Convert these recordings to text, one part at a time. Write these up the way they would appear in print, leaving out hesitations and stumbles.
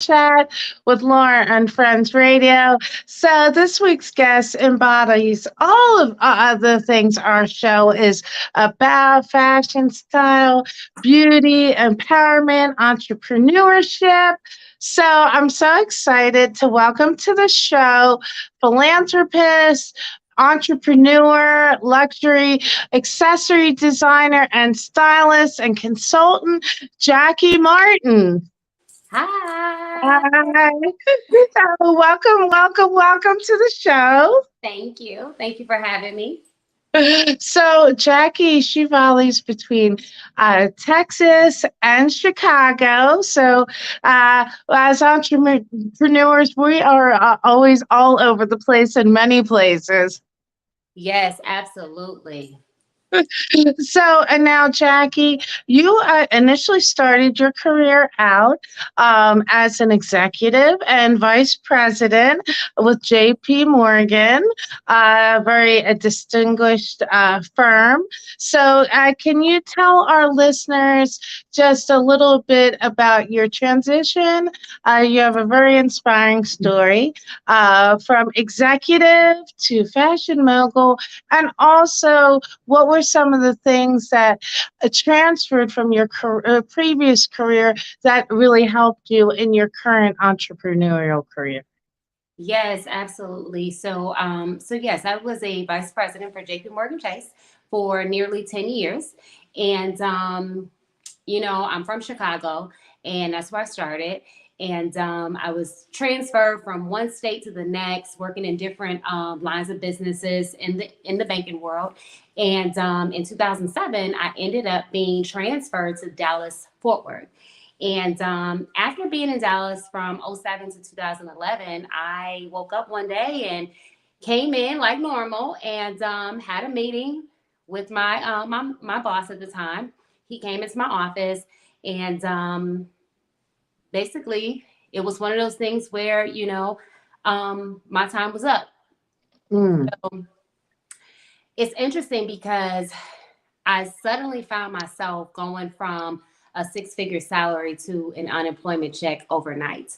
Chat with Lauren on Friends Radio. So this week's guest embodies all of the things our show is about: fashion, style, beauty, empowerment, entrepreneurship. So I'm so excited to welcome to the show philanthropist, entrepreneur, luxury accessory designer, and stylist and consultant, Jacque Martin. Hi. Hi. Welcome to the show. Thank you. Thank you for having me. So, Jacque, she volleys between Texas and Chicago. So, as entrepreneurs, we are always all over the place in many places. Yes, absolutely. So, and now, Jacque, you initially started your career out as an executive and vice president with JP Morgan, a very distinguished firm. So, can you tell our listeners just a little bit about your transition? You have a very inspiring story from executive to fashion mogul, and also what were some of the things that transferred from your previous career that really helped you in your current entrepreneurial career? Yes, absolutely. So yes, I was a vice president for JP Morgan Chase for nearly 10 years. And I'm from Chicago, and that's where I started. And I was transferred from one state to the next, working in different lines of businesses in the banking world. And in 2007, I ended up being transferred to Dallas Fort Worth. And after being in Dallas from '07 to 2011, I woke up one day and came in like normal and had a meeting with my boss at the time. He came into my office, and basically it was one of those things where my time was up. Mm, So it's interesting because I suddenly found myself going from a six-figure salary to an unemployment check overnight.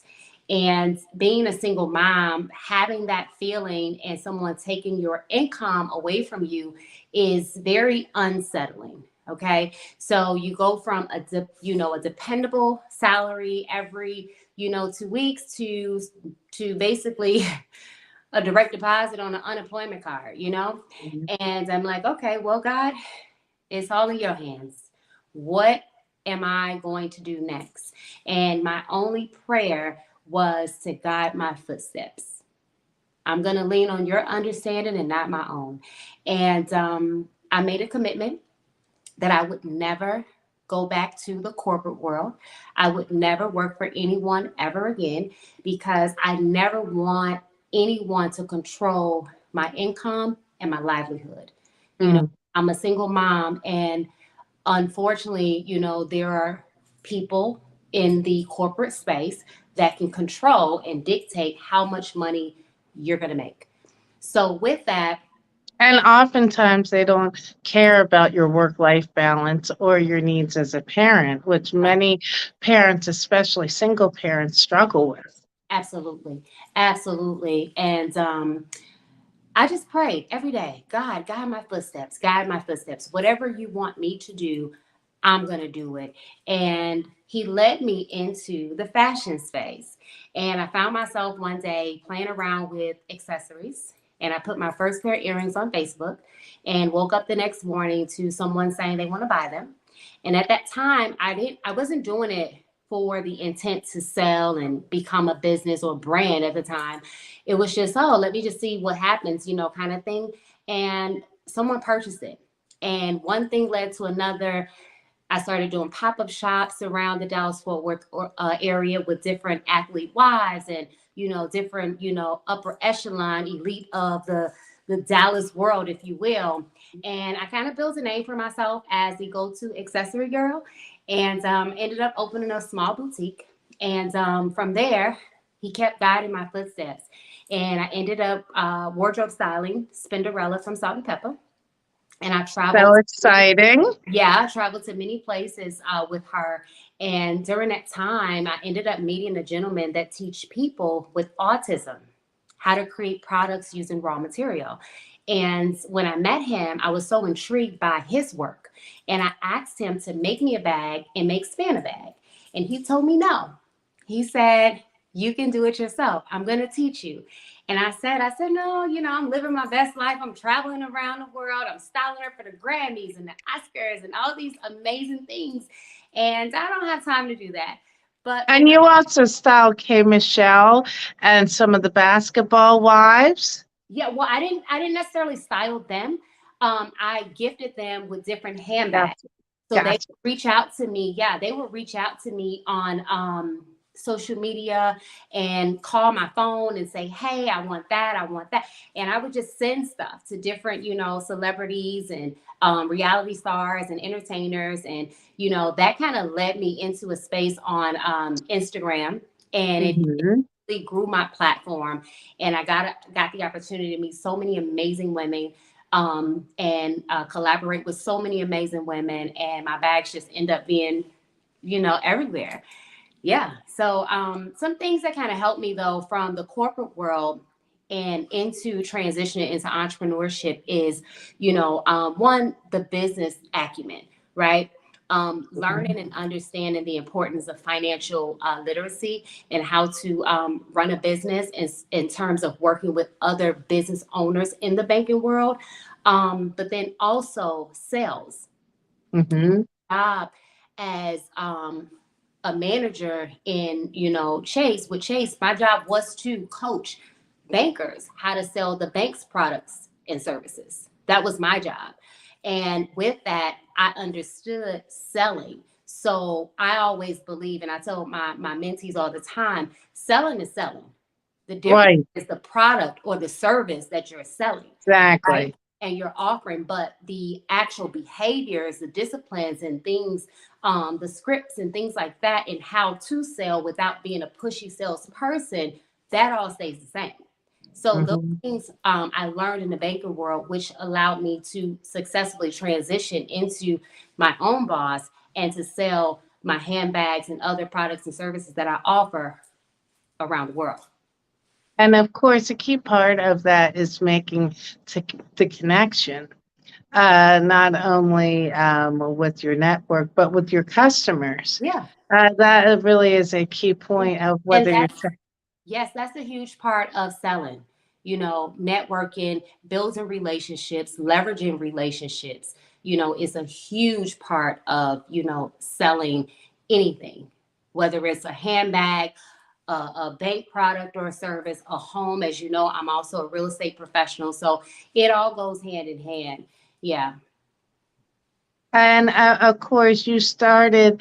And being a single mom, having that feeling and someone taking your income away from you is very unsettling. Okay. So you go from a dependable salary every, 2 weeks to basically a direct deposit on an unemployment card. mm, And I'm like, okay, well, God, it's all in your hands. What am I going to do next? And my only prayer was to guide my footsteps. I'm going to lean on your understanding and not my own. And I made a commitment that I would never go back to the corporate world. I would never work for anyone ever again because I never want anyone to control my income and my livelihood. You know, mm. I'm a single mom, and unfortunately, there are people in the corporate space that can control and dictate how much money you're going to make. So, with that, And oftentimes they don't care about your work life balance or your needs as a parent, which many parents, especially single parents, struggle with. absolutely, absolutely. And I just prayed every day, God, guide my footsteps, guide my footsteps. Whatever you want me to do, I'm going to do it. And he led me into the fashion space. And I found myself one day playing around with accessories. And I put my first pair of earrings on Facebook and woke up the next morning to someone saying they want to buy them. And at that time, I wasn't doing it for the intent to sell and become a business or brand at the time. It was just, oh, let me just see what happens, kind of thing. And someone purchased it. And one thing led to another. I started doing pop-up shops around the Dallas Fort Worth area with different athlete wives and, different, upper echelon elite of the Dallas world, if you will. And I kind of built a name for myself as the go-to accessory girl, and ended up opening a small boutique. And from there, he kept guiding my footsteps. And I ended up wardrobe styling Spinderella from Salt and Pepper. And I So traveled. exciting. Yeah, I traveled to many places with her. And during that time, I ended up meeting a gentleman that teach people with autism how to create products using raw material. And when I met him, I was so intrigued by his work. And I asked him to make me a bag and make Span a bag. And he told me no. He said, you can do it yourself. I'm going to teach you. And I said, no, I'm living my best life. I'm traveling around the world. I'm styling her for the Grammys and the Oscars and all these amazing things. And I don't have time to do that. But And you also styled K. Michelle and some of the basketball wives. yeah, well, I didn't necessarily style them. I gifted them with different handbags. Gotcha. So they Gotcha. would reach out to me. Yeah, they would reach out to me on social media and call my phone and say, hey, I want that. I want that. And I would just send stuff to different, celebrities and reality stars and entertainers. And, that kind of led me into a space on Instagram. And it Hmm. really grew my platform. And I got the opportunity to meet so many amazing women and collaborate with so many amazing women, and my bags just end up being, everywhere. Yeah. So some things that kind of helped me though from the corporate world and into transitioning into entrepreneurship is, one, the business acumen, right? Learning and understanding the importance of financial literacy and how to run a business in terms of working with other business owners in the banking world. But then also sales. Hmm. Job as a manager in, Chase. With Chase, my job was to coach bankers how to sell the bank's products and services. That was my job. And with that, I understood selling. So I always believe, and I tell my mentees all the time, selling is selling. The difference Right. is the product or the service that you're selling, right? Exactly. And you're offering, but the actual behaviors, the disciplines and things, the scripts and things like that, and how to sell without being a pushy salesperson, that all stays the same. So those Hmm. things I learned in the banking world, which allowed me to successfully transition into my own boss and to sell my handbags and other products and services that I offer around the world. And of course, a key part of that is making the connection, not only with your network, but with your customers. Yeah. That really is a key Yeah. point of And whether you're. yes, that's a huge part of selling, networking, building relationships, leveraging relationships, is a huge part of, selling anything, whether it's a handbag, a bank product or a service, a home. As you know, I'm also a real estate professional. So it all goes hand in hand. Yeah. And of course, you started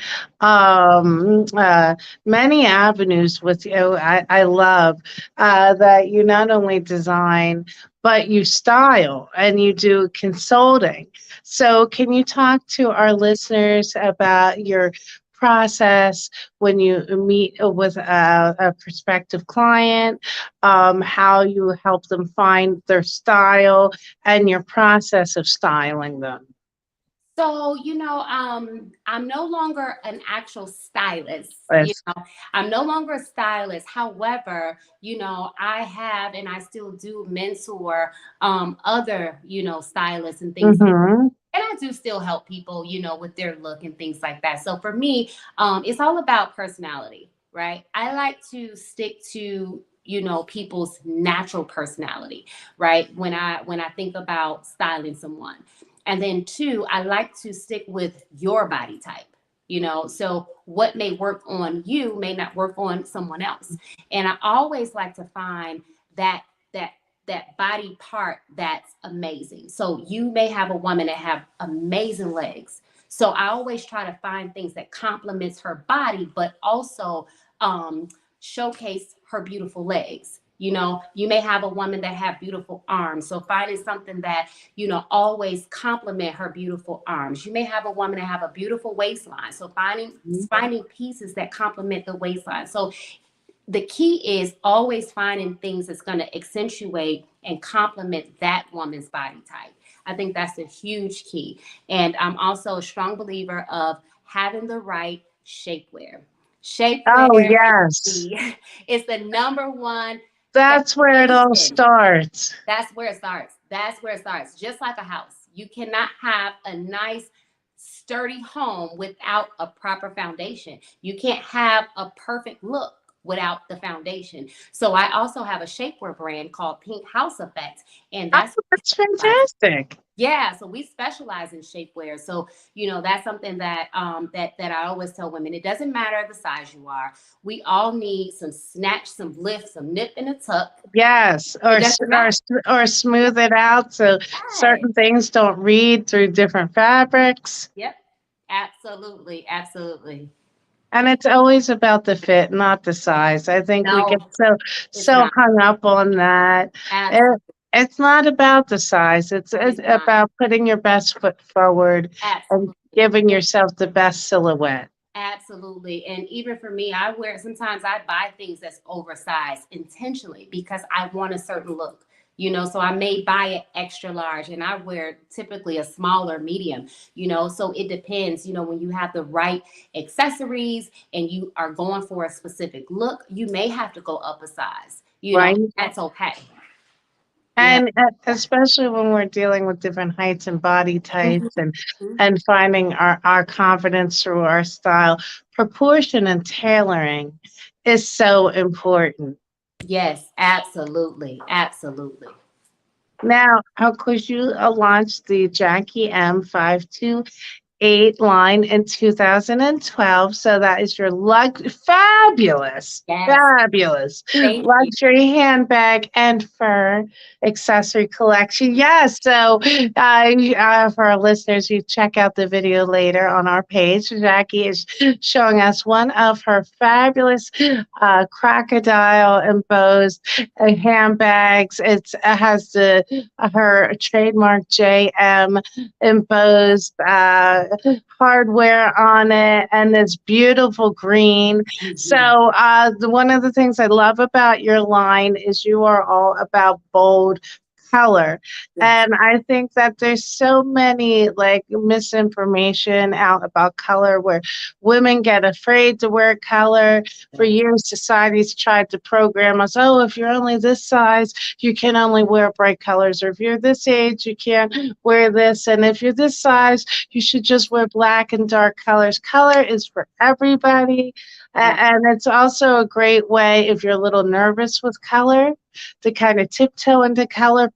many avenues with you. I love that you not only design, but you style and you do consulting. So, can you talk to our listeners about your process when you meet with a prospective client, how you help them find their style, and your process of styling them? So, I'm no longer an actual stylist. Yes. I'm no longer a stylist. However, I have and I still do mentor other, stylists and things. Mhm. And I do still help people, with their look and things like that. So for me, it's all about personality, right? I like to stick to, people's natural personality, right? When I think about styling someone. And then two, I like to stick with your body type. So what may work on you may not work on someone else. And I always like to find that that that body part that's amazing. So you may have a woman that have amazing legs. So I always try to find things that complements her body, but also um, showcase her beautiful legs. You may have a woman that have beautiful arms. So finding something that, always complement her beautiful arms. You may have a woman that have a beautiful waistline. So finding pieces that complement the waistline. So the key is always finding things that's going to accentuate and complement that woman's body type. I think that's a huge key. And I'm also a strong believer of having the right shapewear. Oh, Shapewear is yes. the is the number one That's where it all foundation. starts. That's where it starts. That's where it starts. Just like a house. You cannot have a nice, sturdy home without a proper foundation. You can't have a perfect look without the foundation. So I also have a shapewear brand called Pink House Effect, and Oh, that's that's fantastic. yeah, so we specialize in shapewear. So, that's something that I always tell women. It doesn't matter the size you are. We all need some snatch, some lift, some nip and a tuck. Yes, It doesn't matter. or smooth it out so Yes. certain things don't read through different fabrics. Yep. Absolutely. Absolutely. And it's always about the fit, not the size. I think we get No, it's so not. hung up on that. It, Absolutely. it's not about the size. It's It's not. about putting your best foot forward and Absolutely. giving yourself the best silhouette. Absolutely. And even for me, sometimes I buy things that's oversized intentionally because I want a certain look. So I may buy it extra large and I wear typically a smaller medium, so it depends, when you have the right accessories and you are going for a specific look, you may have to go up a size, Right. that's okay. Yeah. And especially when we're dealing with different heights and body types Mhm. and finding our confidence through our style, proportion and tailoring is so important. Yes, absolutely. Absolutely. Now, of course, you launched the Jackie M528 line in 2012. So that is your Yes. fabulous Thank you. luxury handbag and fur accessory collection. Yes. So for our listeners, you check out the video later on our page. Jackie is showing us one of her fabulous crocodile embossed handbags. It has her trademark JM embossed hardware on it and this beautiful green. So Mhm. one of the things I love about your line is you are all about bold color. Yes. And I think that there's so many like misinformation out about color where women get afraid to wear color. For Yes. years, society's tried to program us, oh, if you're only this size, you can only wear bright colors, or if you're this age, you can't wear this, and if you're this size, you should just wear black and dark colors. Color is for everybody, and it's also a great way if you're a little nervous with color to kind of tiptoe into color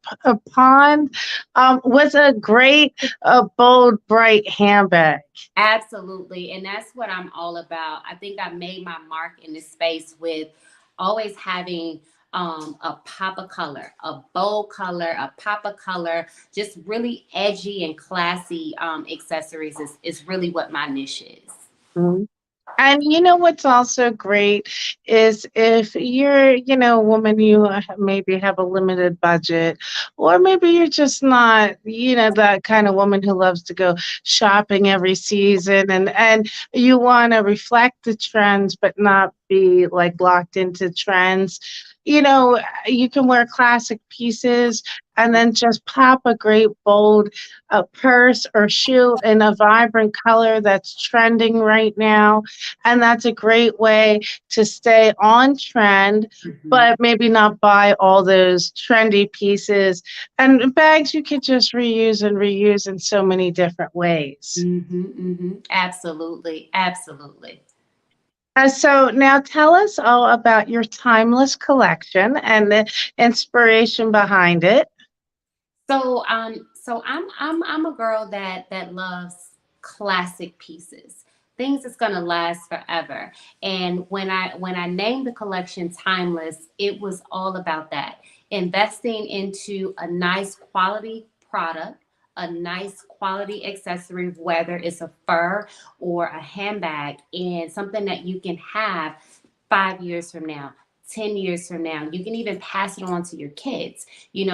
pond. Was a great, bold, bright handbag. Absolutely. And that's what I'm all about. I think I made my mark in this space with always having a pop of color, a bold color, a pop of color, just really edgy and classy accessories is really what my niche is. Mhm. And you know what's also great is if you're, a woman, you maybe have a limited budget, or maybe you're just not, that kind of woman who loves to go shopping every season, and you want to reflect the trends but not be like locked into trends. You can wear classic pieces and then just pop a great bold purse or shoe in a vibrant color that's trending right now, and that's a great way to stay on trend, Mhm. but maybe not buy all those trendy pieces. And bags you could just reuse in so many different ways. Absolutely. Absolutely. So now tell us all about your timeless collection and the inspiration behind it. So I'm a girl that loves classic pieces, things that's gonna last forever. And when I named the collection Timeless, it was all about that. Investing into a nice quality product, a nice quality accessory, whether it's a fur or a handbag, and something that you can have 5 years from now, 10 years from now. You can even pass it on to your kids.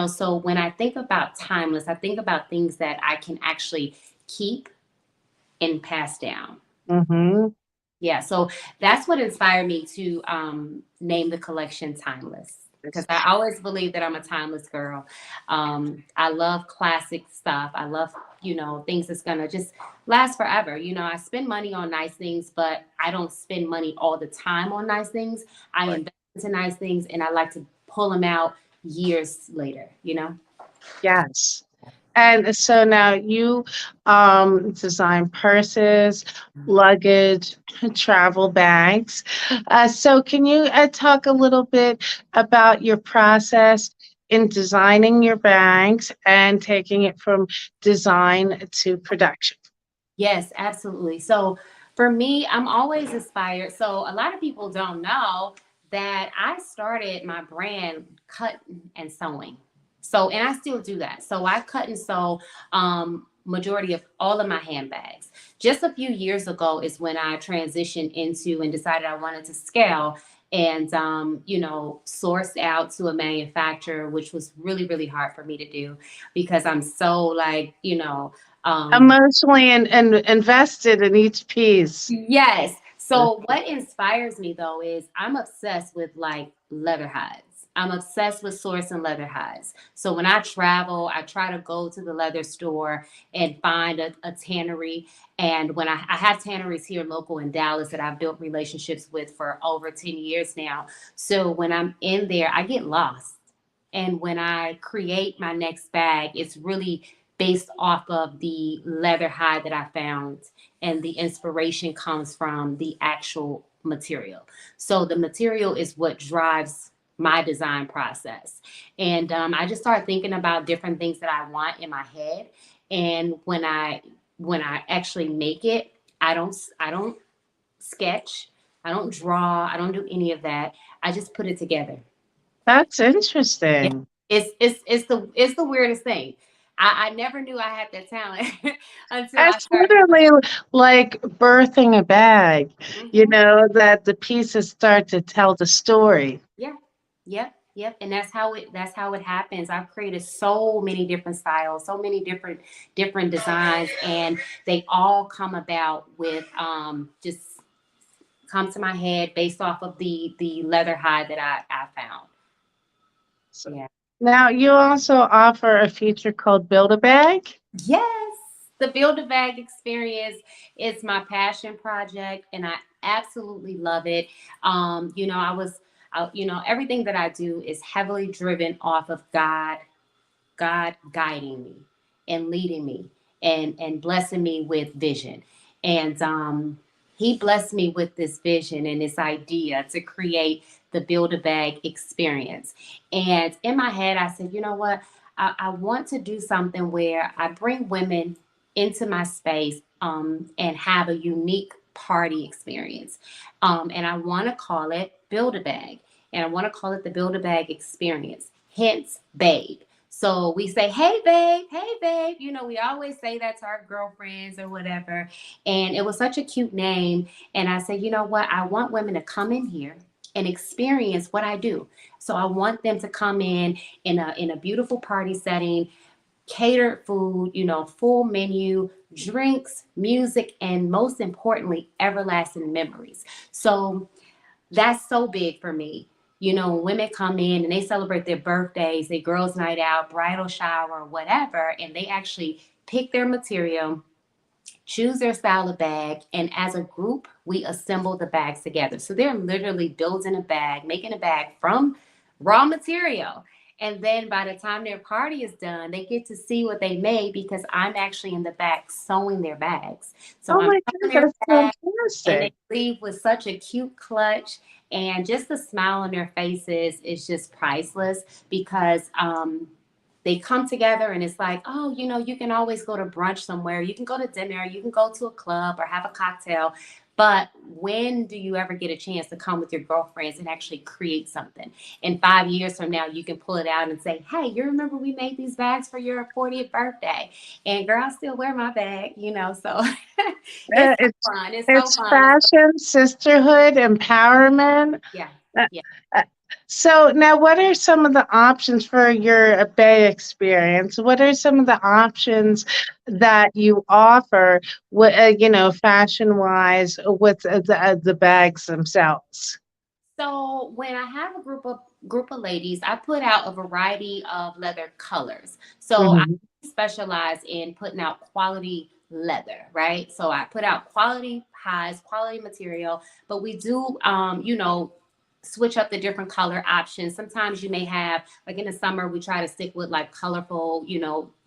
So when I think about timeless, I think about things that I can actually keep and pass down. Hmm. Yeah, so that's what inspired me to name the collection Timeless. because I always believe that I'm a timeless girl. I love classic stuff. I love, things that's gonna just last forever. I spend money on nice things, but I don't spend money all the time on nice things. I invest into nice things, and I like to pull them out years later. Yes. And so now you design purses, luggage, travel bags. So can you talk a little bit about your process in designing your bags and taking it from design to production? Yes, absolutely. So for me, I'm always inspired. So a lot of people don't know that I started my brand cutting and sewing. So, and I still do that. So I cut and sew majority of all of my handbags. Just a few years ago is when I transitioned into and decided I wanted to scale and sourced out to a manufacturer, which was really, really hard for me to do because I'm so like, Emotionally and invested in each piece. yes. So what inspires me though is I'm obsessed with like leather hides. I'm obsessed with sourcing leather hides. So when I travel, I try to go to the leather store and find a tannery. And when I have tanneries here local in Dallas that I've built relationships with for over 10 years now. So when I'm in there, I get lost. And when I create my next bag, it's really based off of the leather hide that I found, and the inspiration comes from the actual material. So the material is what drives my design process. And I just started thinking about different things that I want in my head. And when I actually make it, I don't sketch, I don't draw, I don't do any of that. I just put it together. That's Yeah. interesting. It's the weirdest thing. I never knew I had that talent until I It's started. literally like birthing a bag, Hmm. that the pieces start to tell the story. Yeah, yep, yep. And that's how it happens. I've created so many different styles, so many different designs, and they all come about with just come to my head based off of the leather hide that I found. So Yeah. now you also offer a feature called Build a Bag. Yes, the Build a Bag experience is my passion project, and I absolutely love it. Everything that I do is heavily driven off of God guiding me and leading me and blessing me with vision. And he blessed me with this vision and this idea to create the Build a Bag experience. And in my head, I said, you know what? I want to do something where I bring women into my space and have a unique party experience. And I want to call it Build a Bag. And I want to call it the Build a Bag experience, hence babe. So we say, hey, babe, hey, babe. We always say that to our girlfriends or whatever. And it was such a cute name. And I said, you know what? I want women to come in here and experience what I do. So I want them to come in a beautiful party setting, catered food, full menu, drinks, music, and most importantly, everlasting memories. So that's so big for me. When women come in and they celebrate their birthdays, their girls' night out, bridal shower, whatever, and they actually pick their material, choose their style of bag, and as a group, we assemble the bags together. So they're literally building a bag, making a bag from raw material. And then by the time their party is done, they get to see what they made because I'm actually in the back sewing their bags. So Oh I'm my sewing God, their that's bag, and they fantastic. leave with such a cute clutch, and just the smile on their faces is just priceless because they come together and it's like, oh, you can always go to brunch somewhere, you can go to dinner, you can go to a club or have a cocktail, but when do you ever get a chance to come with your girlfriends and actually create something? And 5 years from now, you can pull it out and say, hey, you remember we made these bags for your 40th birthday? And girl, I still wear my bag. So it's Uh, so It's fun. It's so it's fun. fashion, sisterhood, empowerment. Yeah, Uh, yeah. uh, so now, what are some of the options for your Bay experience? What are some of the options that you offer, fashion wise, with the bags themselves? So when I have a group of ladies, I put out a variety of leather colors. So I Mhm. specialize in putting out quality leather, right? So I put out quality highs, quality material, but we do, switch up the different color options. Sometimes you may have, like in the summer, we try to stick with like colorful,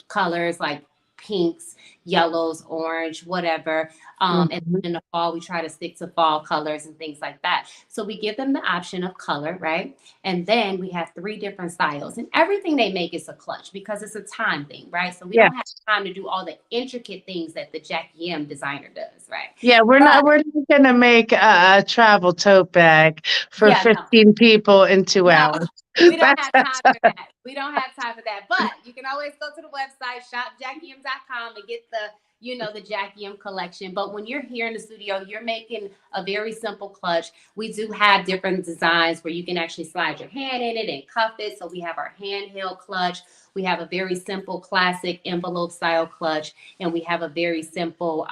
colors like pinks, yellows, orange, whatever. And Mhm. in the fall, we try to stick to fall colors and things like that. So we give them the option of color, right? And then we have three different styles, and everything they make is a clutch because it's a time thing, right? So we Yeah. don't have time to do all the intricate things that the Jackie M designer does, right? Yeah, But we're not gonna make a travel tote bag for yeah, no, 15 people in 2 no, hours. we don't That's have that's time for that. We don't have time for that. But you can always go to the website, shopjackiem.com, and get the Jackie M collection. But when you're here in the studio, you're making a very simple clutch. We do have different designs where you can actually slide your hand in it and cuff it. So we have our handheld clutch. We have a very simple classic envelope style clutch, and we have a very simple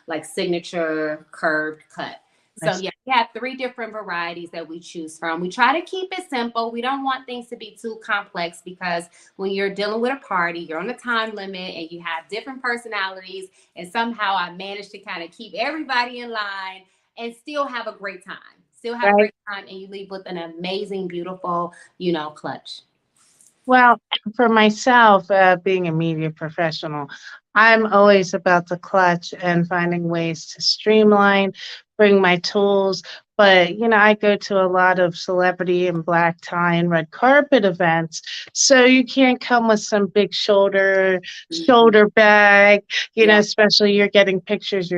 like signature curved cut. So nice. yeah, we have three different varieties that we choose from. We try to keep it simple. We don't want things to be too complex because when you're dealing with a party, you're on a time limit and you have different personalities. And somehow I managed to kind of keep everybody in line and still have a great time. Still have a Right? great time, and you leave with an amazing, beautiful, clutch. Well, for myself, being a media professional, I'm always about the clutch and finding ways to streamline, bring my tools. But, I go to a lot of celebrity and black tie and red carpet events. So you can't come with some big Mhm. shoulder bag, Yeah. especially you're getting pictures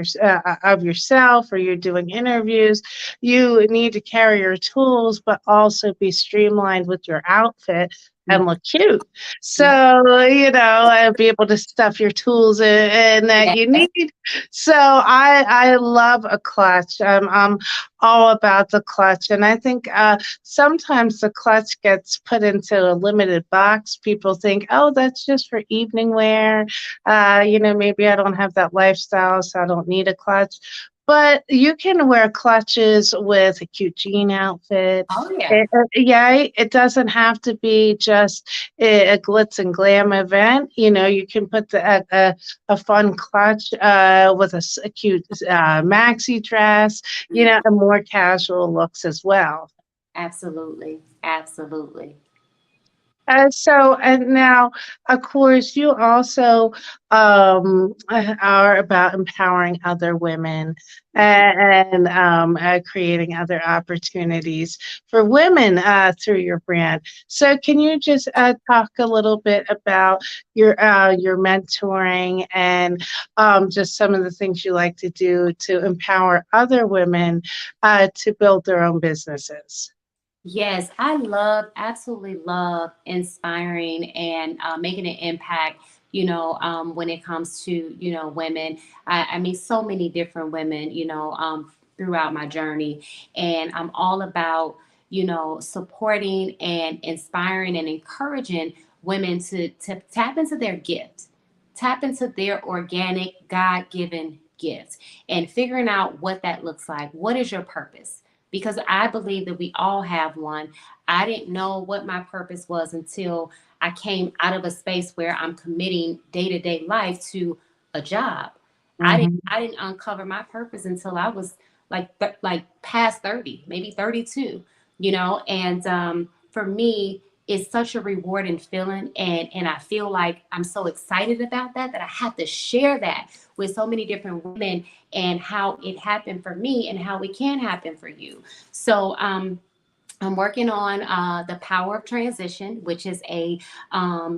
of yourself or you're doing interviews. You need to carry your tools, but also be streamlined with your outfit and Mhm. look cute. Yeah. So, and be able to stuff your tools in that you Yes. need. So I love a clutch. I'm all about the clutch. And I think sometimes the clutch gets put into a limited box. People think, oh, that's just for evening wear. Maybe I don't have that lifestyle, so I don't need a clutch. But you can wear clutches with a cute jean outfit. Oh yeah. Yeah, it doesn't have to be just a glitz and glam event. You can put a fun clutch with a cute maxi dress, Mhm. and more casual looks as well. Absolutely. Absolutely. And now, of course, you also are about empowering other women and creating other opportunities for women through your brand. So, can you just talk a little bit about your mentoring and just some of the things you like to do to empower other women to build their own businesses? Yes, absolutely love inspiring and making an impact, when it comes to, women. I meet so many different women, throughout my journey. And I'm all about, supporting and inspiring and encouraging women to tap into their gift, tap into their organic, God given gift, and figuring out what that looks like. What is your purpose? Because I believe that we all have one. I didn't know what my purpose was until I came out of a space where I'm committing day-to-day life to a job. Mhm. I didn't uncover my purpose until I was like past 30, maybe 32, and for me it's such a rewarding feeling, and I feel like I'm so excited about that I have to share that with so many different women and how it happened for me and how it can happen for you. So I'm working on the Power of Transition, which is a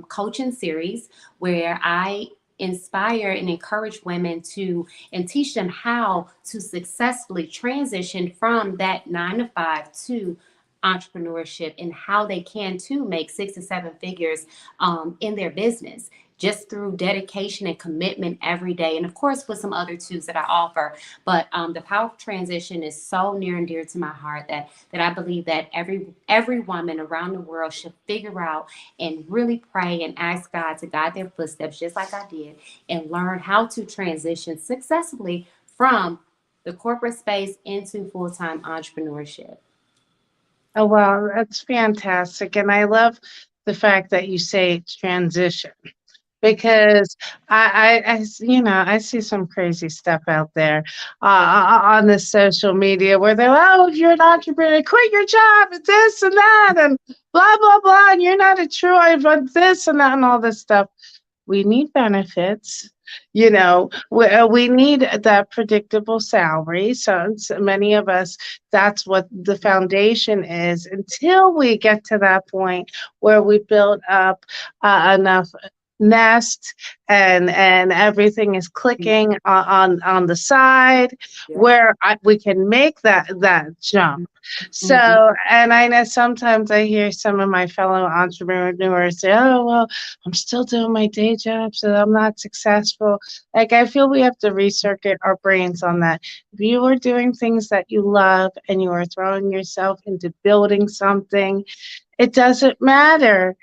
coaching series where I inspire and encourage women to and teach them how to successfully transition from that 9 to 5 to entrepreneurship, and how they can too make 6 to 7 figures in their business just through dedication and commitment every day. And of course, with some other tools that I offer. But the Power of Transition is so near and dear to my heart that I believe that every woman around the world should figure out and really pray and ask God to guide their footsteps, just like I did, and learn how to transition successfully from the corporate space into full-time entrepreneurship. Oh, well, that's fantastic. And I love the fact that you say transition because I see some crazy stuff out there on the social media where they're, oh, if you're an entrepreneur, quit your job and this and that and blah, blah, blah. And you're not a true, but this and that and all this stuff. We need benefits. We need that predictable salary. So many of us, that's what the foundation is until we get to that point where we build up enough nest and everything is clicking on the side Yeah. where we can make that jump. Hmm. So, and I know sometimes I hear some of my fellow entrepreneurs say, oh, well, I'm still doing my day job, so I'm not successful. Like, I feel we have to recircuit our brains on that. If you are doing things that you love and you are throwing yourself into building something, it doesn't matter.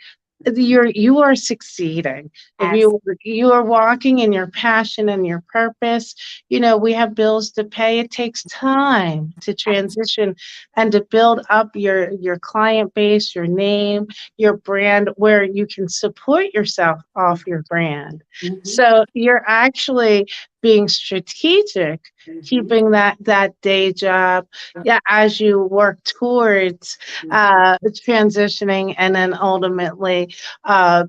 You are succeeding. If you are walking in your passion and your purpose, we have bills to pay. It takes time to transition and to build up your client base, your name, your brand, where you can support yourself off your brand. Hmm. So you're actually being strategic, Hmm. keeping that day job, yeah, as you work towards transitioning and then ultimately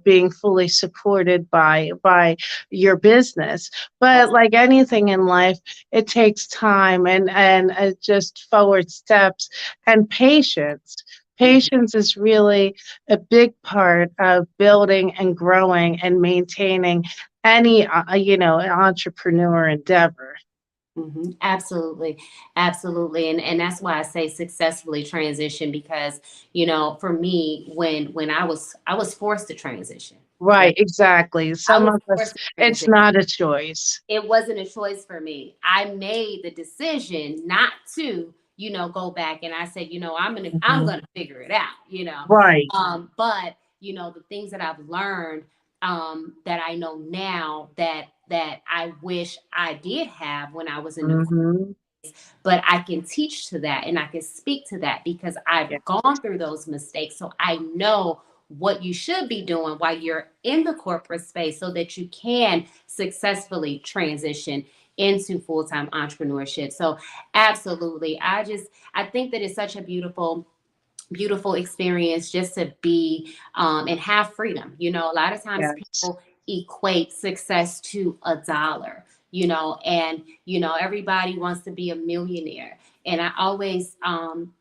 being fully supported by your business. But like anything in life, it takes time and just forward steps and patience. Patience is really a big part of building and growing and maintaining any entrepreneur endeavor. Absolutely, absolutely, and that's why I say successfully transition because for me, when I was forced to transition, right? Right, exactly. I Some was of us, forced to it's transition. not a choice. It wasn't a choice for me. I made the decision not to, go back, and I said, I'm Mhm. gonna figure it out, Right. But the things that I've learned, that I know now that I wish I did have when I was in the, Mhm. but I can teach to that and I can speak to that because I've Yeah. gone through those mistakes. So I know what you should be doing while you're in the corporate space so that you can successfully transition into full-time entrepreneurship. So absolutely. I think that it's such a beautiful experience just to be and have freedom. A lot of times Yes. people equate success to a dollar, and everybody wants to be a millionaire. And I always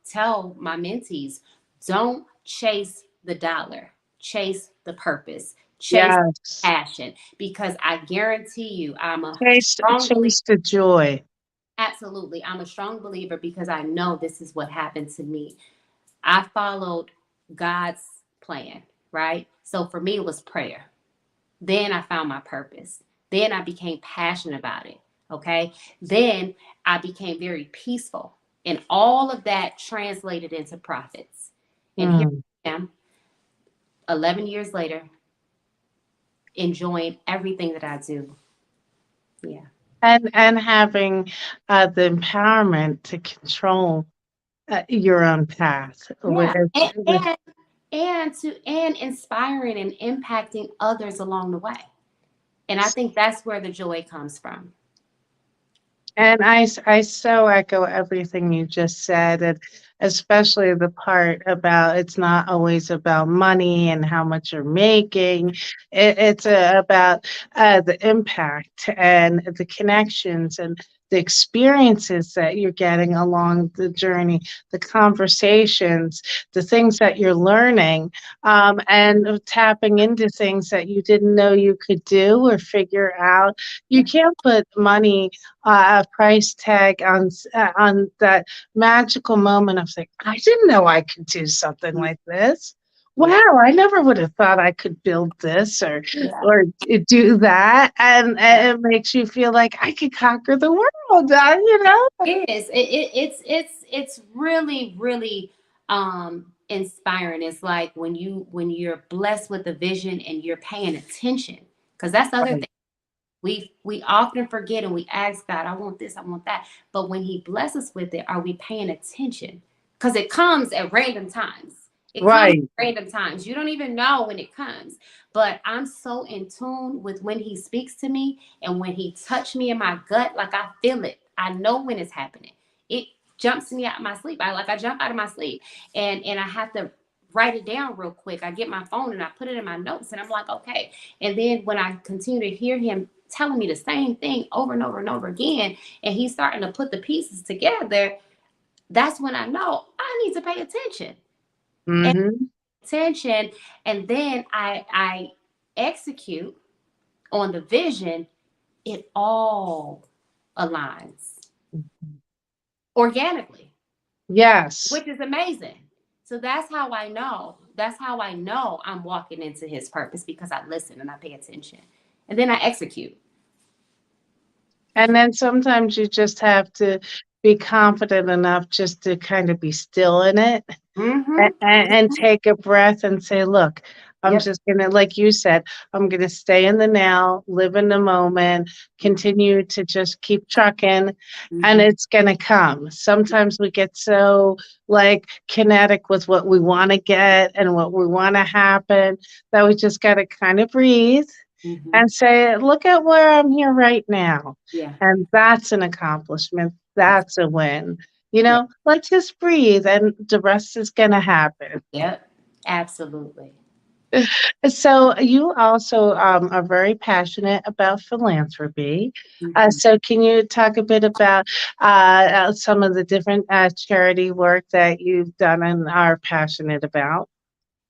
tell my mentees, don't chase the dollar, chase the purpose, chase Yes. passion, because I guarantee you, Chase the joy. I'm a strong believer because I know this is what happened to me. I followed God's plan, right? So for me, it was prayer. Then I found my purpose. Then I became passionate about it. Okay. Then I became very peaceful. And all of that translated into profits. And here Mm. I am, 11 years later, enjoying everything that I do. Yeah. And having the empowerment to control your own path. Yeah. And inspiring and impacting others along the way. And I think that's where the joy comes from. And I so echo everything you just said, and especially the part about it's not always about money and how much you're making. It's about the impact and the connections and the experiences that you're getting along the journey, the conversations, the things that you're learning, and tapping into things that you didn't know you could do or figure out. You Yeah. can't put money a price tag on that magical moment of like, I didn't know I could do something Mhm. like this. Yeah. Wow, I never would have thought I could build this Yeah. or do that, Yeah. and it makes you feel like I could conquer the world. You know? It is. It's really, really inspiring. It's like when you're blessed with a vision and you're paying attention. Because that's the other Right. thing. We often forget and we ask God, I want this, I want that. But when He blesses us with it, are we paying attention? because it comes at random times. It comes Right. at random times. You don't even know when it comes. But I'm so in tune with when he speaks to me and when he touched me in my gut, like I feel it. I know when it's happening. It jumps me out of my sleep. I jump out of my sleep and I have to write it down real quick. I get my phone and I put it in my notes and I'm like, okay. And then when I continue to hear him telling me the same thing over and over and over again, and he's starting to put the pieces together, that's when I know I need to pay attention. And Mm-hmm. attention, and then I execute on the vision. It all aligns organically, Yes. which is amazing. So that's how I know. That's how I know I'm walking into his purpose, because I listen and I pay attention. And then I execute. And then sometimes you just have to be confident enough just to kind of be still in it Mm-hmm. and take a breath and say, look, I'm Yep. just going to, like you said, I'm going to stay in the now, live in the moment, continue to just keep trucking, and Mm-hmm. it's going to come. Sometimes we get so like kinetic with what we want to get and what we want to happen that we just got to kind of breathe Mm-hmm. and say, look at where I'm here right now. Yeah. And that's an accomplishment. That's, That's a win. yeah. Let's just breathe and the rest is going to happen. Yep. Absolutely. So, you also are very passionate about philanthropy. Mm-hmm. So, can you talk a bit about some of the different charity work that you've done and are passionate about?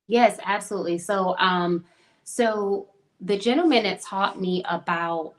Yes, absolutely. So the gentleman that taught me about,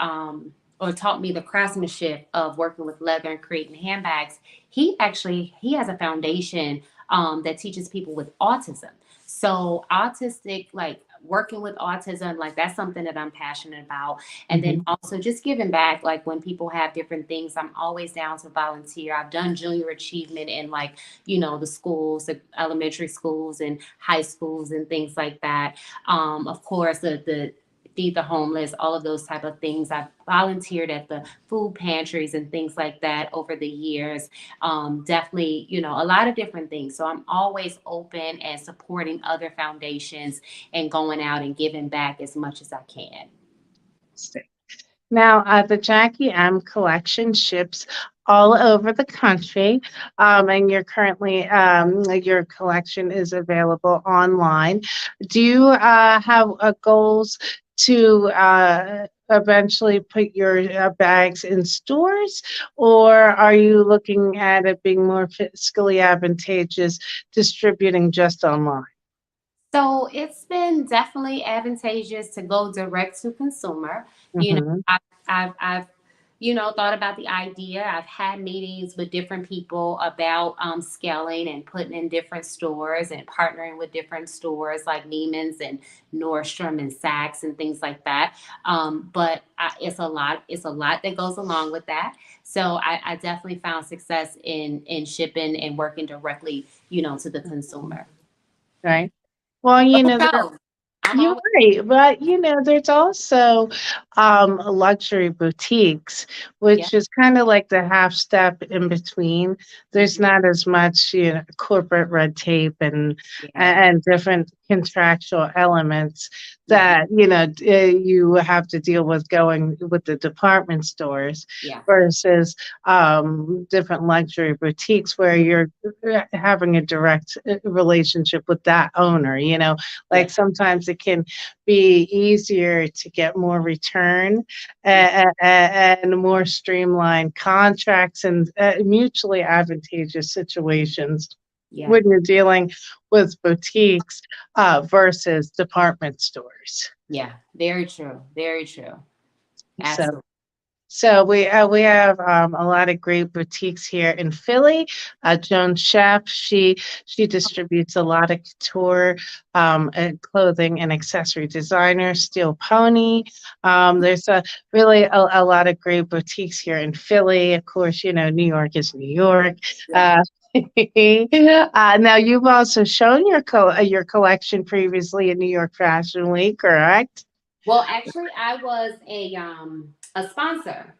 or taught me the craftsmanship of working with leather and creating handbags, he has a foundation that teaches people with autism. So autistic, like working with autism, like that's something that I'm passionate about. And then Hmm. also just giving back, like when people have different things, I'm always down to volunteer. I've done junior achievement in like, the schools, the elementary schools and high schools and things like that. Of course, the feed the homeless, all of those type of things. I've volunteered at the food pantries and things like that over the years. Definitely, a lot of different things. So I'm always open and supporting other foundations and going out and giving back as much as I can. Now, the Jackie M collection ships all over the country, and you're currently your collection is available online. Do you have goals to eventually put your bags in stores, or are you looking at it being more fiscally advantageous distributing just online? So it's been definitely advantageous to go direct to consumer. You know, Hmm. I've thought about the idea. I've had meetings with different people about scaling and putting in different stores and partnering with different stores like Neiman's and Nordstrom and Saks and things like that. But it's a lot. It's a lot that goes along with that. So I definitely found success in shipping and working directly, to the consumer. Right. Well, But who knows? I'm you're always. right, but there's also luxury boutiques, Yeah. which is kind of like the half step in between. There's Mhm. not as much, corporate red tape Yeah. and different contractual elements Mhm. that you have to deal with going with the department stores Yeah. versus different luxury boutiques where Mhm. you're having a direct relationship with that owner. Like Yeah. sometimes it can be easier to get more return Mhm. and more streamlined contracts and mutually advantageous situations Yeah. when you're dealing with boutiques versus department stores. Yeah. Very true. Very true. So Absolutely. we have a lot of great boutiques here in Philly. Joan Chef, she distributes a lot of couture clothing and accessory designers. Steel Pony. There's a lot of great boutiques here in Philly. Of course, New York is New York. Yeah. Uh, now you've also shown your collection previously at New York Fashion Week, correct? Well, actually, I was a You, sponsor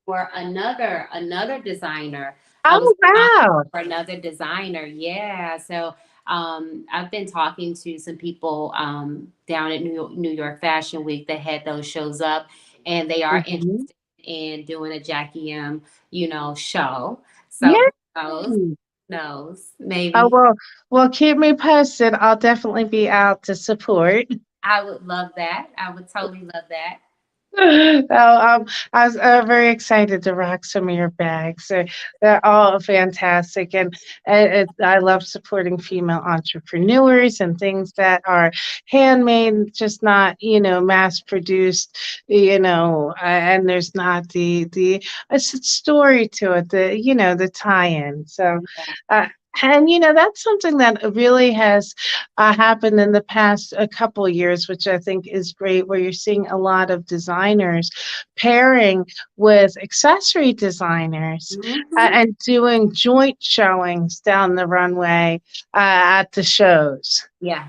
for another designer. I was Oh, wow. for another designer. Yeah. So I've been talking to some people down at New York Fashion Week that had those shows up, and they are Mhm. interested in doing a Jackie M, show. So Yeah. who knows? Who knows? Oh, Maybe well, keep me posted. I'll definitely be out to support. I would love that. I would totally love that. I was very excited to rock some of your bags. They're all fantastic, and I love supporting female entrepreneurs and things that are handmade, just not mass produced. And there's not the story to it, the tie-in. So. Yeah. And that's something that really has happened in the past a couple of years, which I think is great, where you're seeing a lot of designers pairing with accessory designers Mhm. and doing joint showings down the runway at the shows. Yeah.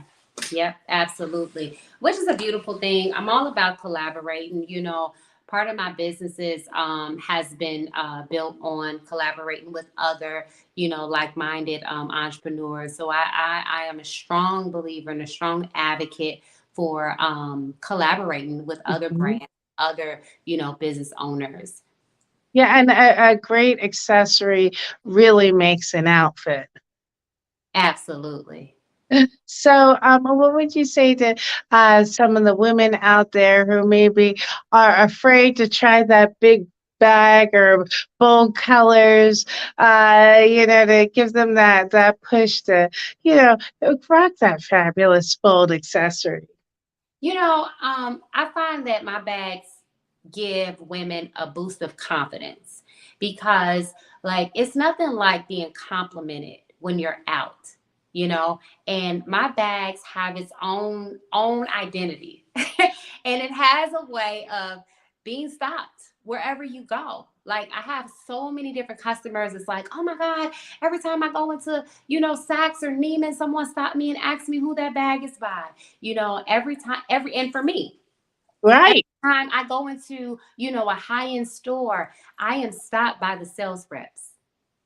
Yep, absolutely. Which is a beautiful thing. I'm all about collaborating. Part of my businesses has been built on collaborating with other, like-minded entrepreneurs. So I am a strong believer and a strong advocate for collaborating with other Mhm. brands, other, business owners. Yeah, and a great accessory really makes an outfit. Absolutely. So, what would you say to some of the women out there who maybe are afraid to try that big bag or bold colors, to give them that push to, rock that fabulous bold accessory? I find that my bags give women a boost of confidence because, like, it's nothing like being complimented when you're out, you know. And my bags have its own identity, and it has a way of being stopped wherever you go. Like, I have so many different customers. It's like, oh my God, every time I go into, Saks or Neiman, someone stop me and ask me who that bag is by. Every time, and for me, every Right. time I go into, a high-end store, I am stopped by the sales reps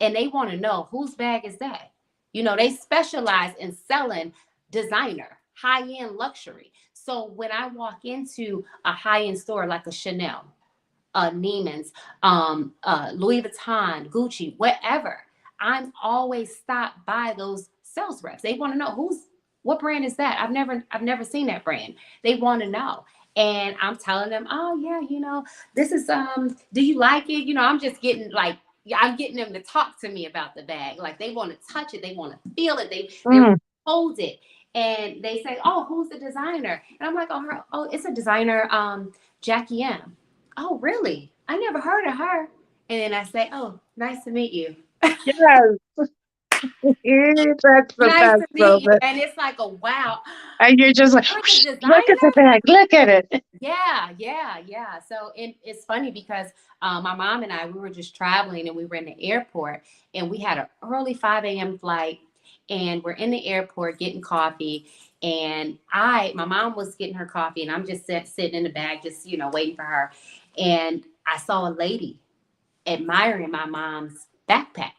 and they want to know whose bag is that. They specialize in selling designer, high-end luxury. So when I walk into a high-end store like a Chanel, Neiman's, Louis Vuitton, Gucci, whatever, I'm always stopped by those sales reps. They want to know what brand is that? I've never seen that brand. They want to know. And I'm telling them, oh yeah, this is do you like it? I'm just getting like, yeah, I'm getting them to talk to me about the bag. Like, they want to touch it, they want to feel it, they want Mm. to hold it. And they say, oh, who's the designer? And I'm like, oh, it's a designer, Jackie M. Oh, really? I never heard of her. And then I say, oh, nice to meet you. Yes, that's the Nice best to meet you. moment. And it's like a wow. And you're just like, You're the "Shh, look at the designer? bag, look at it." Yeah, yeah, yeah. So it's funny because my mom and I, we were just traveling and we were in the airport and we had an early 5 a.m. flight and we're in the airport getting coffee. And my mom was getting her coffee and I'm just sitting in the bag, just, waiting for her. And I saw a lady admiring my mom's backpack.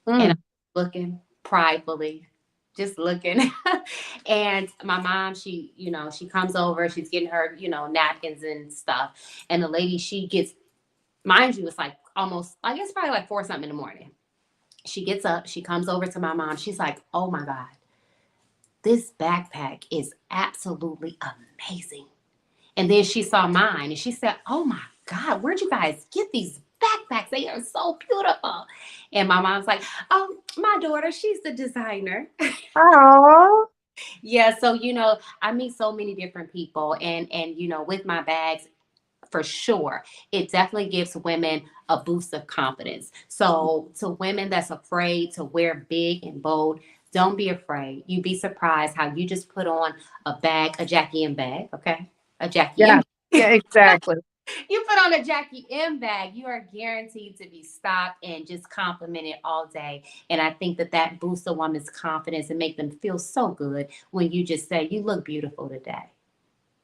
And I'm Mm. looking pridefully, just looking. And my mom, she comes over, she's getting her, napkins and stuff. And the lady, she gets, mind you, it's like almost, I guess probably like 4 something in the morning. She gets up, she comes over to my mom. She's like, oh my God, this backpack is absolutely amazing. And then she saw mine and she said, oh my God, where'd you guys get these backpacks? They are so beautiful. And my mom's like, oh, my daughter, she's the designer. Oh, Yeah, so I meet so many different people and with my bags, for sure, it definitely gives women a boost of confidence. So to women that's afraid to wear big and bold, don't be afraid. You'd be surprised how you just put on a Jackie M bag, okay? A Jackie yeah, M. yeah, exactly. You put on a Jackie M bag, you are guaranteed to be stopped and just complimented all day. And I think that boosts a woman's confidence and make them feel so good when you just say, you look beautiful today.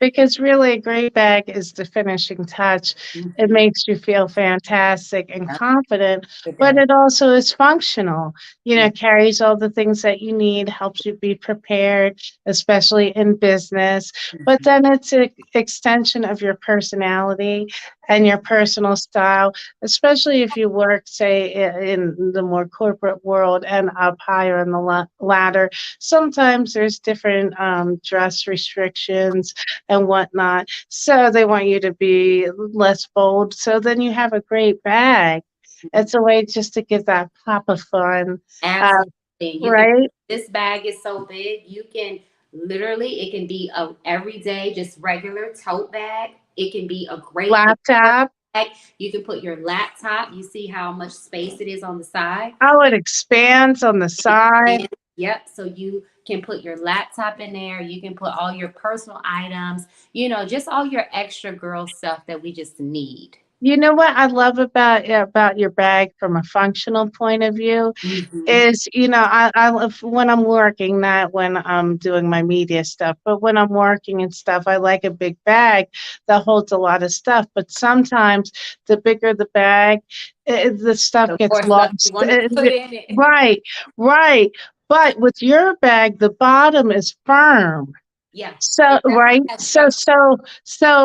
Because really, a great bag is the finishing touch. It Mhm. makes you feel fantastic and Yep, confident, it but does. it also is functional. Yeah. Carries all the things that you need, helps you be prepared, especially in business. But Mhm. then it's an extension of your personality and your personal style, especially if you work, say, in the more corporate world and up higher on the ladder. Sometimes there's different dress restrictions and whatnot. So they want you to be less bold. So then you have a great bag. It's a way just to give that pop of fun, uh, Absolutely. You can, right? this bag is so big, you can literally, it can be a everyday, just regular tote bag. It can be a great big Laptop. bag. You can put your laptop. You see how much space it is on the side? Oh, it expands on the side. And yep, so you can put your laptop in there. You can put all your personal items, just all your extra girl stuff that we just need. You know what I love about your bag from a functional point of view Hmm. is, I love when I'm working, not when I'm doing my media stuff, but when I'm working and stuff, I like a big bag that holds a lot of stuff. But sometimes the bigger the bag, the stuff The gets more stuff you lost. want to put in it. Right, right. But with your bag, the bottom is firm. Yeah, So it definitely right, has structure.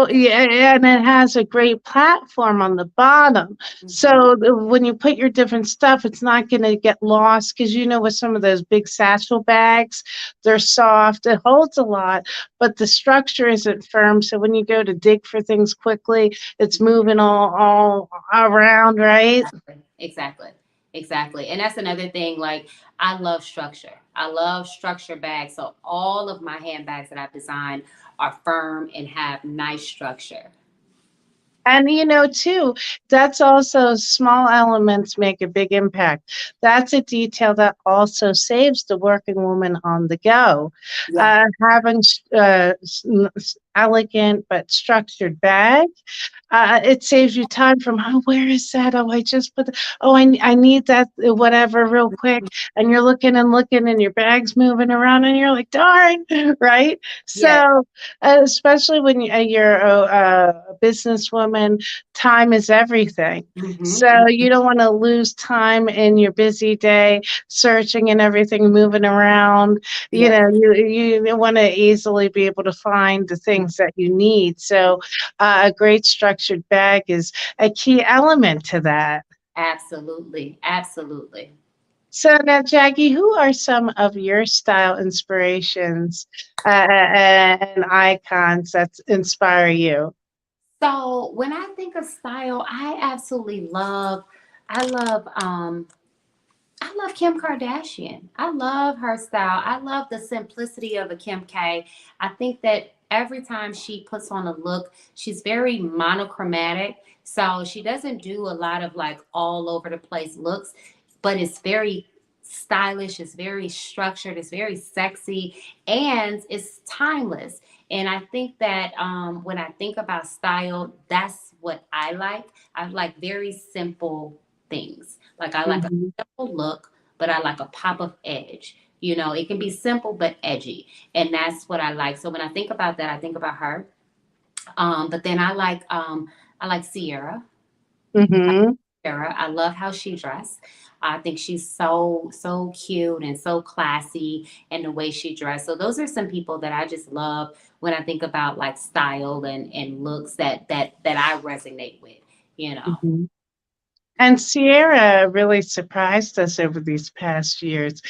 yeah, and it has a great platform on the bottom. Hmm. So when you put your different stuff, it's not going to get lost because with some of those big satchel bags, they're soft. It holds a lot, but the structure isn't firm. So when you go to dig for things quickly, it's moving all around, right? Exactly. Exactly. Exactly. And that's another thing. Like, I love structure. I love structure bags. So all of my handbags that I've designed are firm and have nice structure. And too, that's also small elements make a big impact. That's a detail that also saves the working woman on the go. Yeah. Having elegant but structured bag, it saves you time from, oh, where is that? Oh, I just put, oh, I need that, whatever, real quick. And you're looking and looking, and your bag's moving around, and you're like, darn, right? Yeah. So, especially when you're a businesswoman, time is everything. So Hmm. you don't want to lose time in your busy day searching and everything moving around. Yeah. You want to easily be able to find the things that you need. So a great structured bag is a key element to that. Absolutely. Absolutely. So now, Jackie, who are some of your style inspirations and icons that inspire you? So when I think of style, I love, I love Kim Kardashian. I love her style. I love the simplicity of a Kim K. I think that every time she puts on a look, she's very monochromatic. So she doesn't do a lot of like all over the place looks, but it's very stylish, it's very structured, it's very sexy, and it's timeless. And I think that when I think about style, that's what I like. I like very simple things. Like, I like a Mhm, simple look, but I like a pop of edge. It can be simple but edgy, and that's what I like. So when I think about that, I think about her. But then I like Sierra. mhm, Sarah. I love how she dressed. I think she's so cute and so classy, and the way she dressed. So those are some people that I just love when I think about like style and looks that I resonate with. You know. mhm. And Sierra really surprised us over these past years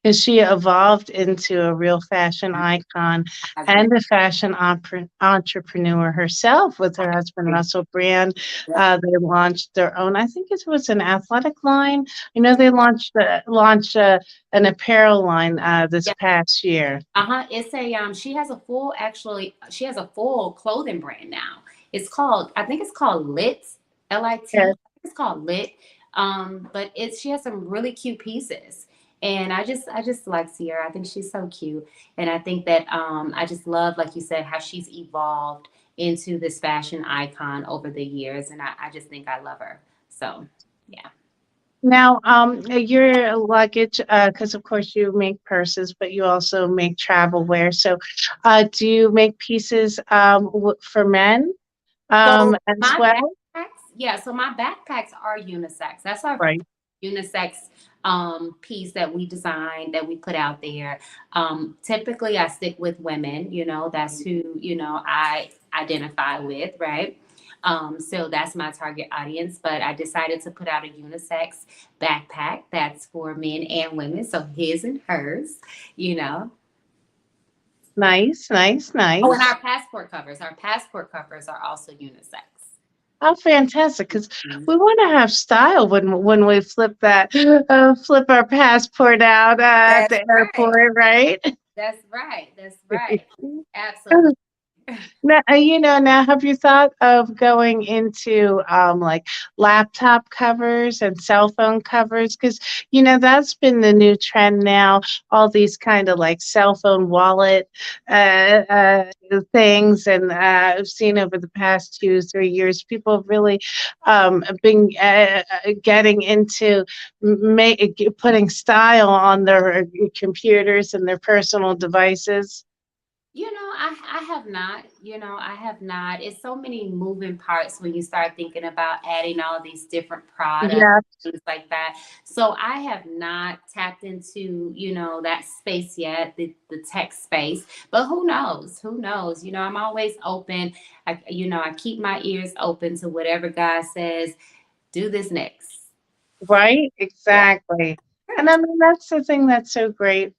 because she evolved into a real fashion icon I agree. and a fashion entrepreneur herself with her husband, Russell Brand. Yep. They launched their own, I think it was an athletic line. I know they launched an apparel line this Yeah. past year. Uh-huh. It's a she has a full clothing brand now. I think it's called Lit, Yes. LIT. It's called Lit. But she has some really cute pieces. And I just like Sierra. I think she's so cute. And I think that I just love, like you said, how she's evolved into this fashion icon over the years. And I just think I love her. So yeah. Now, your luggage, because of course you make purses, but you also make travel wear. So, do you make pieces for men So as my well? backpacks, yeah, so my backpacks are unisex. That's our Right. unisex piece that we designed, that we put out there. Typically I stick with women, that's who, I identify with, right? So that's my target audience, but I decided to put out a unisex backpack that's for men and women. So his and hers, you know. Nice, nice, Oh, and nice. our passport covers are also unisex. How fantastic! Because Mhm. we want to have style when we flip our passport out at That's the right. airport, right? That's right. That's right. Absolutely. Now, now have you thought of going into like laptop covers and cell phone covers? Because, that's been the new trend now. All these kind of like cell phone wallet things. And I've seen over the past 2, 3 years, people have really been getting into putting style on their computers and their personal devices. I have not, I have not. It's so many moving parts when you start thinking about adding all these different products, Yeah, things like that. So I have not tapped into, that space yet, the tech space. But who knows? Who knows? I'm always open. I keep my ears open to whatever God says, do this next. right, Yeah. exactly. And Right. I mean, that's the thing that's so great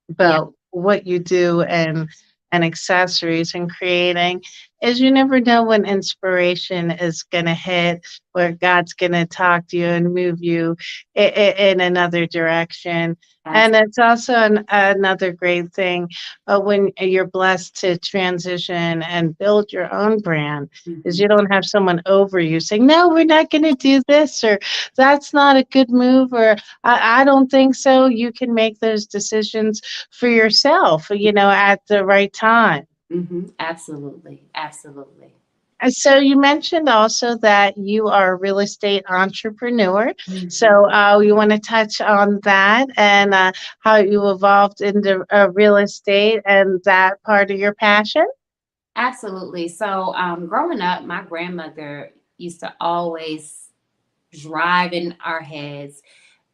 Yeah. about what you do and accessories and creating is you never know when inspiration is going to hit, where God's going to talk to you and move you in another direction. And it's also another great thing when you're blessed to transition and build your own brand, is Mhm. you don't have someone over you saying, no, we're not going to do this, or that's not a good move, or I don't think so. You can make those decisions for yourself, at the right time. Absolutely. Absolutely. And so you mentioned also that you are a real estate entrepreneur. Mhm. So you want to touch on that and how you evolved into real estate and that part of your passion? Absolutely. So, growing up, my grandmother used to always drive in our heads,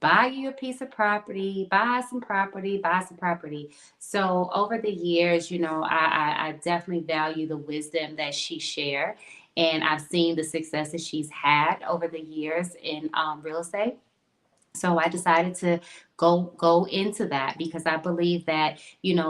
buy you a piece of property, buy some property, buy some property. So, over the years, I definitely value the wisdom that she shared. And I've seen the success that she's had over the years in real estate. So I decided to go into that because I believe that,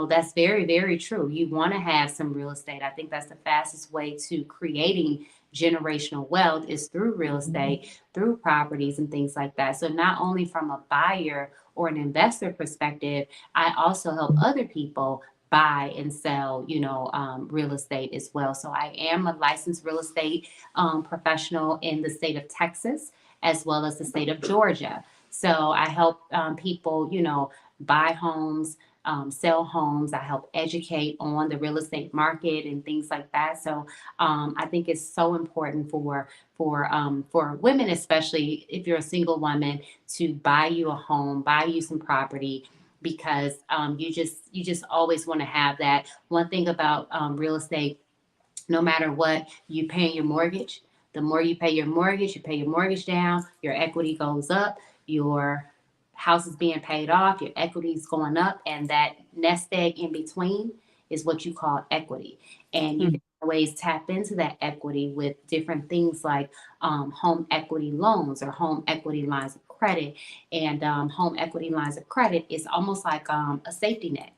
that's very, very true. You want to have some real estate. I think that's the fastest way to creating generational wealth is through real estate, through properties and things like that. So not only from a buyer or an investor perspective, I also help other people buy and sell, real estate as well. So I am a licensed real estate professional in the state of Texas as well as the state of Georgia. So I help people, buy homes, sell homes. I help educate on the real estate market and things like that. So I think it's so important for women, especially if you're a single woman, to buy you a home, buy you some property. Because you just always want to have that. One thing about real estate, no matter what, you pay your mortgage. The more you pay your mortgage down, your equity goes up, your house is being paid off, your equity is going up, and that nest egg in between is what you call equity. And you Mm. can always tap into that equity with different things like home equity loans or home equity lines of credit. And home equity lines of credit is almost like a safety net.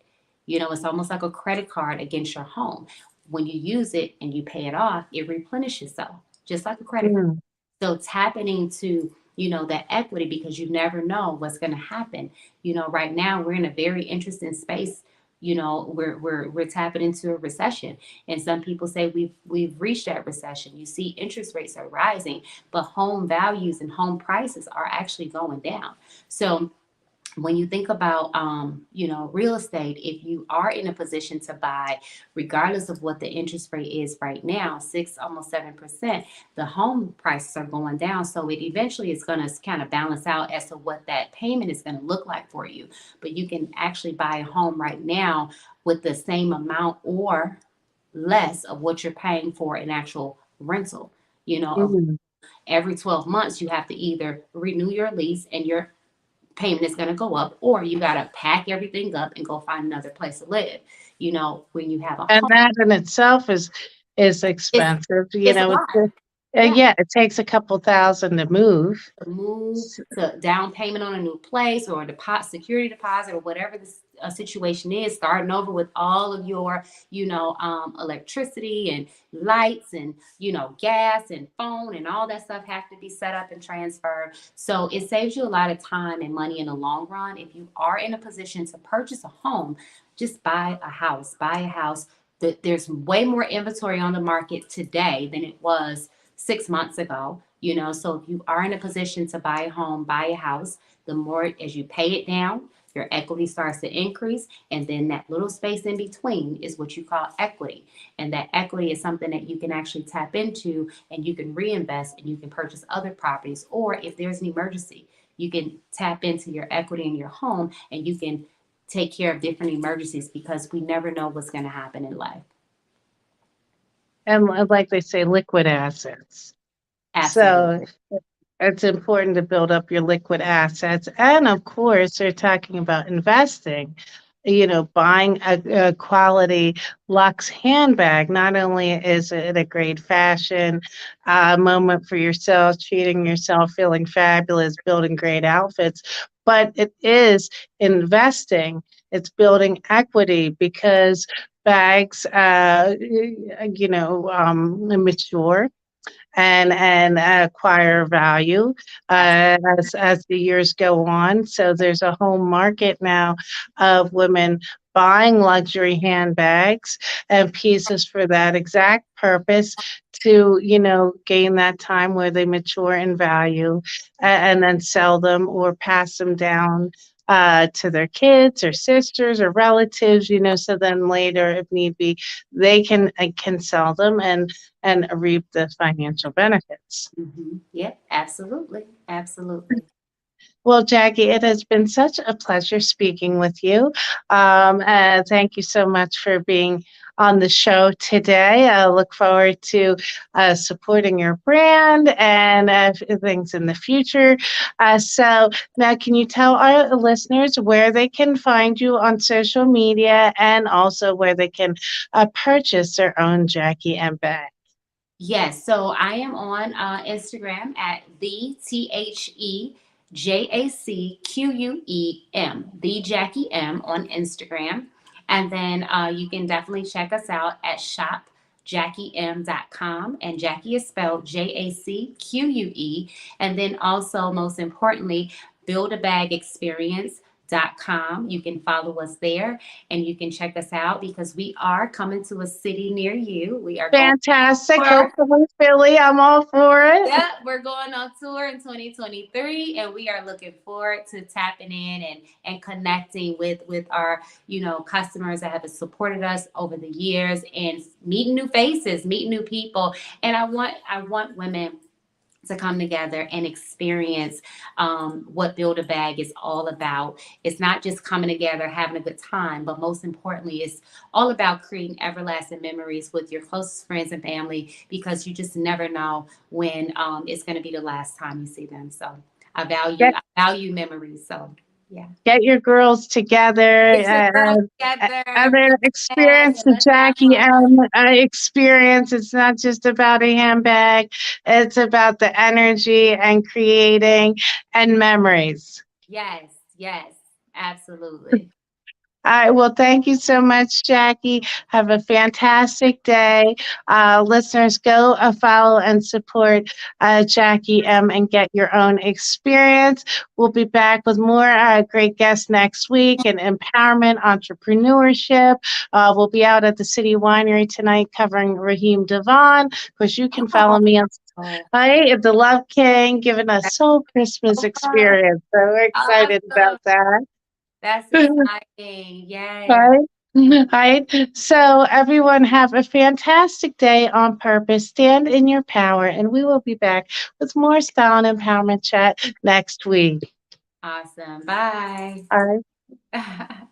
It's almost like a credit card against your home. When you use it and you pay it off, it replenishes itself, just like a credit card. Mm. So tapping into, that equity because you never know what's going to happen. Right now we're in a very interesting space. We're tapping into a recession, and some people say we've reached that recession. You see, interest rates are rising, but home values and home prices are actually going down. So when you think about real estate, if you are in a position to buy, regardless of what the interest rate is right now, 6 almost 7%, the home prices are going down, so it eventually is going to kind of balance out as to what that payment is going to look like for you. But you can actually buy a home right now with the same amount or less of what you're paying for an actual rental. Mhm. Every 12 months you have to either renew your lease and your payment is going to go up, or you got to pack everything up and go find another place to live. When you have a And home, that in itself is it's expensive. it's a lot. Yeah, Yeah, it takes a couple thousand to move. to move, to down payment on a new place, or a deposit, security deposit, or whatever the situation is, starting over with all of your, electricity and lights and, gas and phone and all that stuff have to be set up and transferred. So it saves you a lot of time and money in the long run. If you are in a position to purchase a home, just buy a house. Buy a house. There's way more inventory on the market today than it was 6 months ago. So if you are in a position to buy a home, buy a house, the more as you pay it down, your equity starts to increase. And then that little space in between is what you call equity. And that equity is something that you can actually tap into, and you can reinvest, and you can purchase other properties. Or if there's an emergency, you can tap into your equity in your home, and you can take care of different emergencies, because we never know what's going to happen in life. And like they say, liquid assets. So Absolutely. it's important to build up your liquid assets. And of course, they're talking about investing, buying a quality luxe handbag. Not only is it a great fashion moment for yourself, treating yourself, feeling fabulous, building great outfits, but it is investing. It's building equity because bags, mature and acquire value as the years go on. So there's a whole market now of women buying luxury handbags and pieces for that exact purpose to, gain that time where they mature in value and then sell them or pass them down to their kids or sisters or relatives, so then later, if need be, they can sell them and reap the financial benefits. Yep, absolutely. Absolutely. Well, Jackie, it has been such a pleasure speaking with you. And thank you so much for being on the show today. I look forward to supporting your brand and things in the future. So now, can you tell our listeners where they can find you on social media and also where they can purchase their own Jackie M bag? Yes, so I am on Instagram at the Jackie M on Instagram. And then you can definitely check us out at shopjackiem.com. And Jackie is spelled JACQUE. And then also, most importantly, Build a Bag Experience.com. You can follow us there, and you can check us out, because we are coming to a city near you. We are going Fantastic. tour. Hopefully, Philly, I'm all for it. Yeah, we're going on tour in 2023, and we are looking forward to tapping in and connecting with our customers that have supported us over the years, and meeting new faces, meeting new people. And I want women to come together and experience what Build a Bag is all about. It's not just coming together, having a good time, but most importantly, it's all about creating everlasting memories with your closest friends and family, because you just never know when it's going to be the last time you see them. So I value Get I value memories. So yeah, get your girls together get your girls together, and then build a bag, experience and the let's have Jackie fun. M experience. It's not just about a handbag; it's about the energy and creating and memories. Yes, yes, absolutely. All right. Well, thank you so much, Jackie. Have a fantastic day. Listeners, go follow and support Jackie M and get your own experience. We'll be back with more great guests next week and empowerment, entrepreneurship. We'll be out at the City Winery tonight covering Raheem Devon. Of course, you can follow Oh, me on Oh, Right? The Love King giving us soul Christmas wow. experience. So we're excited Awesome. about that. That's exciting. Yes. Right? Right. So everyone have a fantastic day on purpose. Stand in your power. And we will be back with more style and empowerment chat next week. Awesome. Bye. All right.